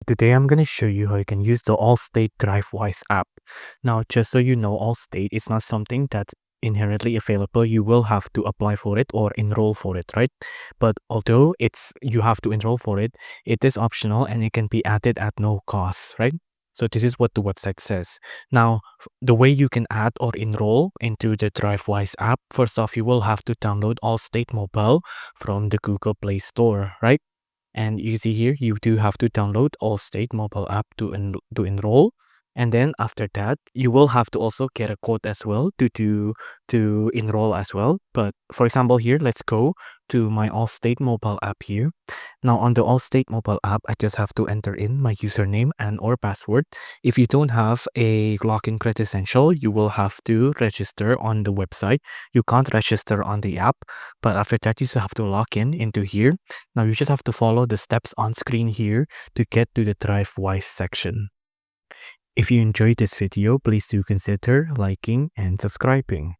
Today I'm going to show you how you can use the Allstate Drivewise app. Now, just so you know, Allstate is not something that's inherently available. You will have to apply for it or enroll for it, right? But although you have to enroll for it, it is optional and it can be added at no cost, right? So this is what the website says. Now, the way you can add or enroll into the Drivewise app, first off, you will have to download Allstate Mobile from the Google Play Store, right? And you see here, you do have to download Allstate mobile app to enroll. And then after that, you will have to also get a code as well to enroll as well. But for example, here, let's go to my Allstate mobile app here. Now on the Allstate mobile app, I just have to enter in my username and or password. If you don't have a login credential, you will have to register on the website. You can't register on the app, but after that, you just have to log in into here. Now you just have to follow the steps on screen here to get to the Drivewise section. If you enjoyed this video, please do consider liking and subscribing.